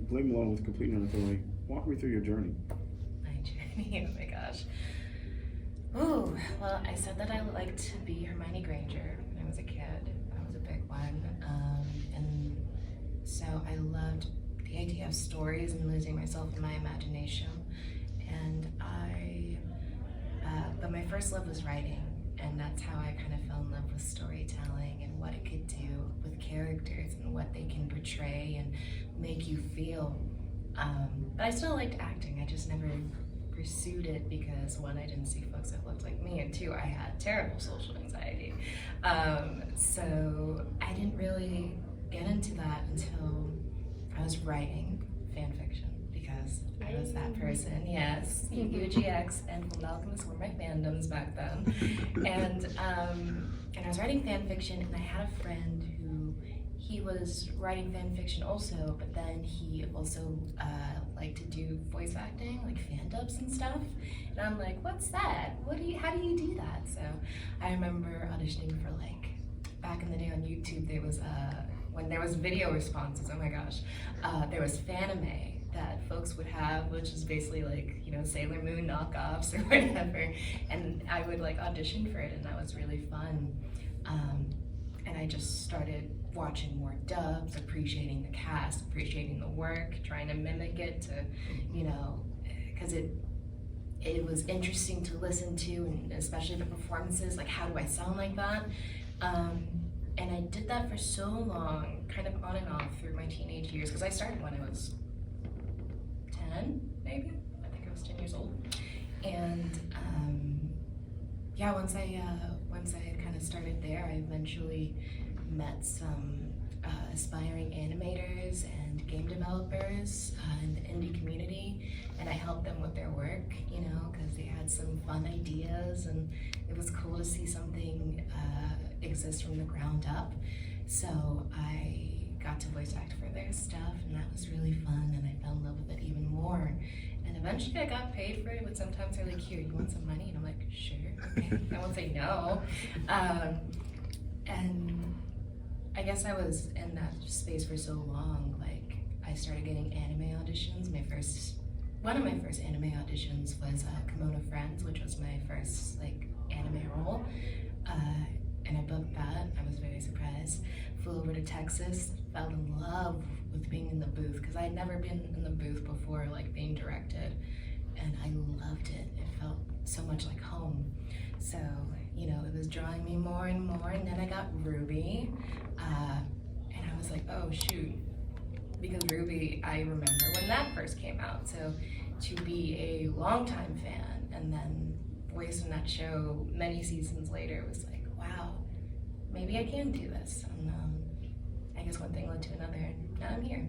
Blame Alone with Complete and Authority. Walk me through your journey. My journey, oh my gosh. Ooh, well, I said that I liked to be Hermione Granger when I was a kid. That was a big one. And so I loved the idea of stories and losing myself in my imagination. And but my first love was writing. And that's how I kind of fell in love with storytelling and what it could do with characters and what they can portray and make you feel. But I still liked acting. I just never pursued it because one, I didn't see folks that looked like me, and two, I had terrible social anxiety. So I didn't really get into that until I was writing fan fiction. Because I was that person, yes. UGX and Full Alchemist were my fandoms back then. And I was writing fan fiction, and I had a friend who, he was writing fan fiction also, but then he also liked to do voice acting, like fan dubs and stuff. And I'm like, what's that? How do you do that? So I remember auditioning for, like, back in the day on YouTube, there was when there was video responses, oh my gosh, there was Fanime that folks would have, which is basically like, you know, Sailor Moon knockoffs or whatever, and I would like audition for it, and that was really fun. And I just started watching more dubs, appreciating the cast, appreciating the work, trying to mimic it to, you know, because it was interesting to listen to, and especially the performances, like how do I sound like that? And I did that for so long, kind of on and off through my teenage years, because I started when I was 10, maybe? I think I was 10 years old. And yeah, once I had kind of started there, I eventually met some aspiring animators and game developers in the indie community, and I helped them with their work, you know, because they had some fun ideas, and it was cool to see something exist from the ground up. So I got to voice act for their stuff, and that was really fun, and I fell in love with it even more. And eventually I got paid for it, but sometimes they're like, here, you want some money? And I'm like, sure, okay. I won't say no. And I guess I was in that space for so long, like I started getting anime auditions. One of my first anime auditions was Kimono Friends, which was my first like anime role. And I booked that. I was very surprised. Flew over to Texas, fell in love with being in the booth, because I had never been in the booth before, like being directed, and I loved it. It felt so much like home. So, you know, it was drawing me more and more, and then I got Ruby, and I was like, oh shoot, because Ruby, I remember when that first came out, so to be a longtime fan and then voice in that show many seasons later was like, wow, maybe I can do this. And I guess one thing led to another, and now I'm here.